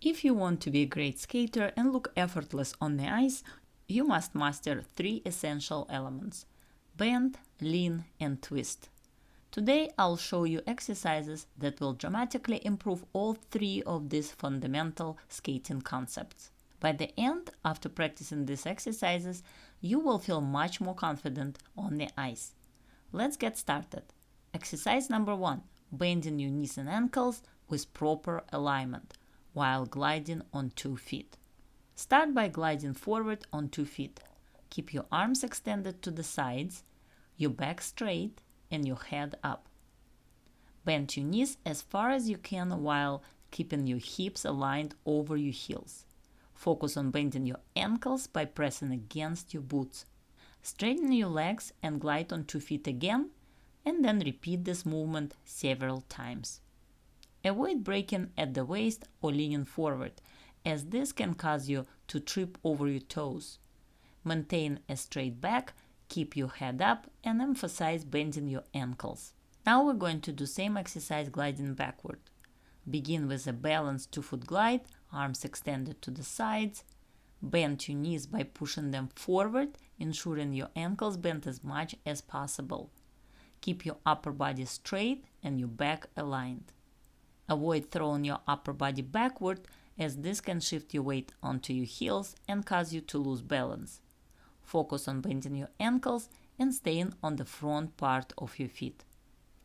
If you want to be a great skater and look effortless on the ice, you must master 3 essential elements: bend, lean, and twist. Today I'll show you exercises that will dramatically improve all 3 of these fundamental skating concepts. By the end, after practicing these exercises, you will feel much more confident on the ice. Let's get started. Exercise number 1. Bending your knees and ankles with proper alignment while gliding on 2 feet. Start by gliding forward on 2 feet. Keep your arms extended to the sides, your back straight, and your head up. Bend your knees as far as you can while keeping your hips aligned over your heels. Focus on bending your ankles by pressing against your boots. Straighten your legs and glide on 2 feet again, and then repeat this movement several times. Avoid breaking at the waist or leaning forward, as this can cause you to trip over your toes. Maintain a straight back, keep your head up, and emphasize bending your ankles. Now we're going to do same exercise gliding backward. Begin with a balanced 2-foot glide, arms extended to the sides. Bend your knees by pushing them forward, ensuring your ankles bend as much as possible. Keep your upper body straight and your back aligned. Avoid throwing your upper body backward, as this can shift your weight onto your heels and cause you to lose balance. Focus on bending your ankles and staying on the front part of your feet.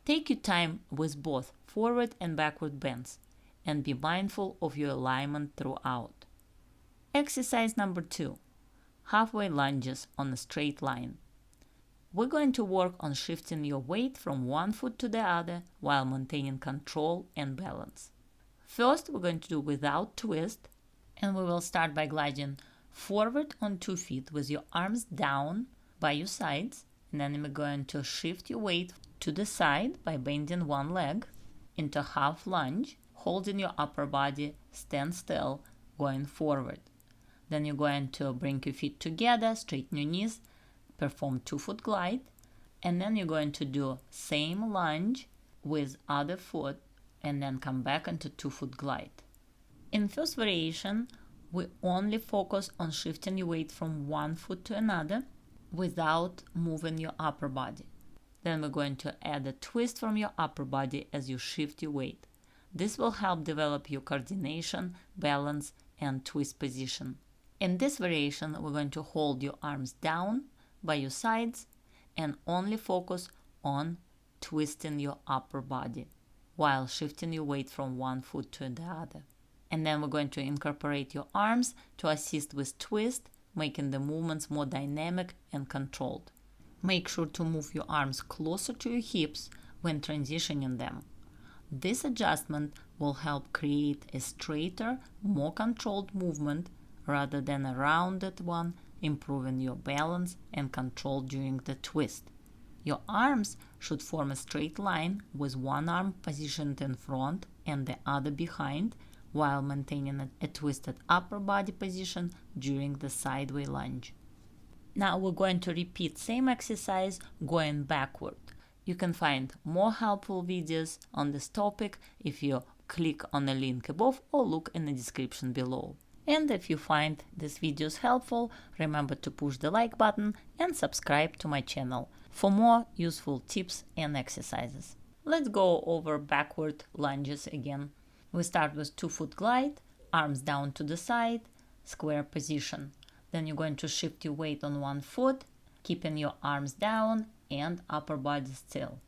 Take your time with both forward and backward bends, and be mindful of your alignment throughout. Exercise number 2. Halfway lunges on a straight line. We're going to work on shifting your weight from one foot to the other while maintaining control and balance. First, we're going to do without twist, and we will start by gliding forward on 2 feet with your arms down by your sides, and then we're going to shift your weight to the side by bending one leg into half lunge, holding your upper body, stand still, going forward. Then you're going to bring your feet together, straighten your knees, perform 2-foot glide, and then you're going to do same lunge with other foot, and then come back into 2-foot glide. In first variation, we only focus on shifting your weight from one foot to another without moving your upper body. Then we're going to add a twist from your upper body as you shift your weight. This will help develop your coordination, balance, and twist position. In this variation, we're going to hold your arms down by your sides and only focus on twisting your upper body while shifting your weight from one foot to the other. And then we're going to incorporate your arms to assist with twist, making the movements more dynamic and controlled. Make sure to move your arms closer to your hips when transitioning them. This adjustment will help create a straighter, more controlled movement rather than a rounded one, improving your balance and control during the twist. Your arms should form a straight line with one arm positioned in front and the other behind, while maintaining a twisted upper body position during the sideway lunge. Now we're going to repeat same exercise going backward. You can find more helpful videos on this topic if you click on the link above or look in the description below. And if you find these videos helpful, remember to push the like button and subscribe to my channel for more useful tips and exercises. Let's go over backward lunges again. We start with 2-foot glide, arms down to the side, square position. Then you're going to shift your weight on one foot, keeping your arms down and upper body still.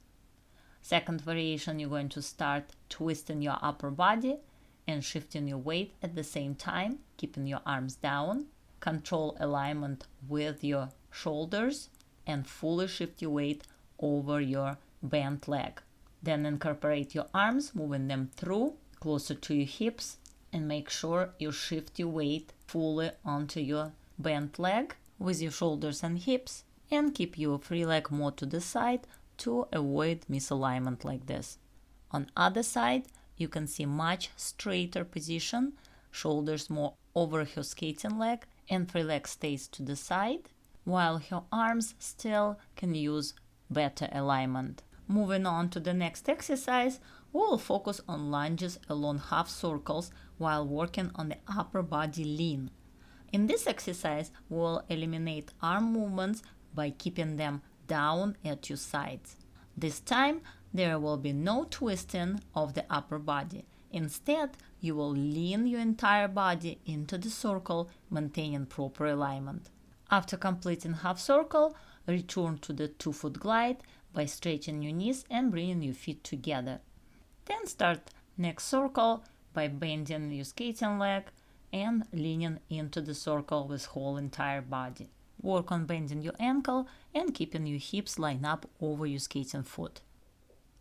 Second variation, you're going to start twisting your upper body and shifting your weight at the same time, keeping your arms down. Control alignment with your shoulders and fully shift your weight over your bent leg. Then incorporate your arms, moving them through closer to your hips, and make sure you shift your weight fully onto your bent leg with your shoulders and hips, and keep your free leg more to the side to avoid misalignment like this. On other side, you can see much straighter position, shoulders more over her skating leg, and free leg stays to the side, while her arms still can use better alignment. Moving on to the next exercise, We will focus on lunges along half circles while working on the upper body lean. In this exercise, we will eliminate arm movements by keeping them down at your sides. This time, there will be no twisting of the upper body. Instead, you will lean your entire body into the circle, maintaining proper alignment. After completing half circle, return to the 2-foot glide by stretching your knees and bringing your feet together. Then start next circle by bending your skating leg and leaning into the circle with whole entire body. Work on bending your ankle and keeping your hips lined up over your skating foot.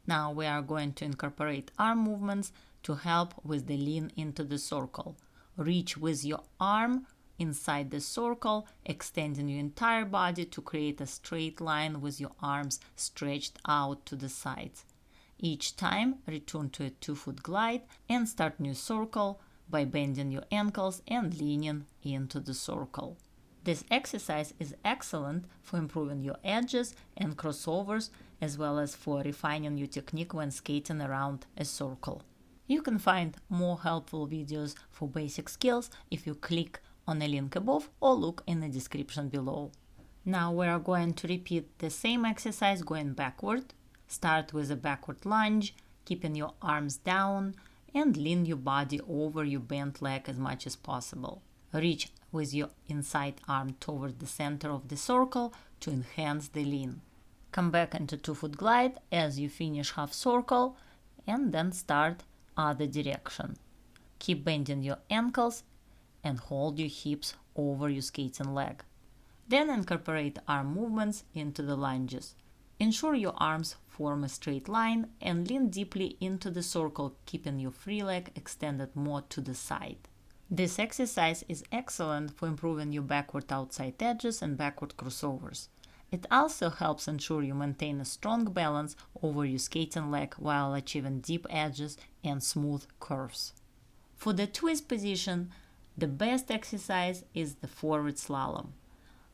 Now we are going to incorporate arm movements to help with the lean into the circle. Reach with your arm inside the circle, extending your entire body to create a straight line with your arms stretched out to the sides. Each time, return to a 2-foot glide and start new circle by bending your ankles and leaning into the circle. This exercise is excellent for improving your edges and crossovers, as well as for refining your technique when skating around a circle. You can find more helpful videos for basic skills if you click on the link above or look in the description below. Now we are going to repeat the same exercise going backward. Start with a backward lunge, keeping your arms down, and lean your body over your bent leg as much as possible. Reach with your inside arm toward the center of the circle to enhance the lean. Come back into 2-foot glide as you finish half circle, and then start other direction. Keep bending your ankles and hold your hips over your skating leg. Then incorporate arm movements into the lunges. Ensure your arms form a straight line and lean deeply into the circle, keeping your free leg extended more to the side. This exercise is excellent for improving your backward outside edges and backward crossovers. It also helps ensure you maintain a strong balance over your skating leg while achieving deep edges and smooth curves. For the twist position, the best exercise is the forward slalom.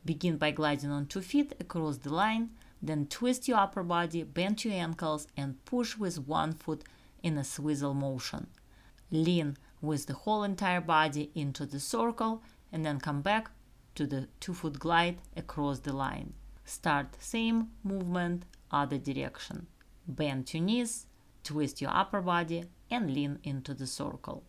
Begin by gliding on 2 feet across the line, then twist your upper body, bend your ankles, and push with 1 foot in a swivel motion. Lean with the whole entire body into the circle, and then come back to the 2-foot glide across the line. Start same movement, other direction. Bend your knees, twist your upper body, and lean into the circle.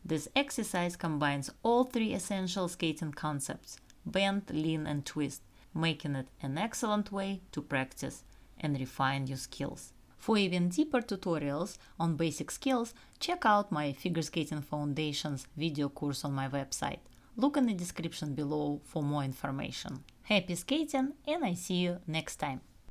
This exercise combines all 3 essential skating concepts: bend, lean, and twist, making it an excellent way to practice and refine your skills. For even deeper tutorials on basic skills, check out my Figure Skating Foundations video course on my website. Look in the description below for more information. Happy skating, and I see you next time!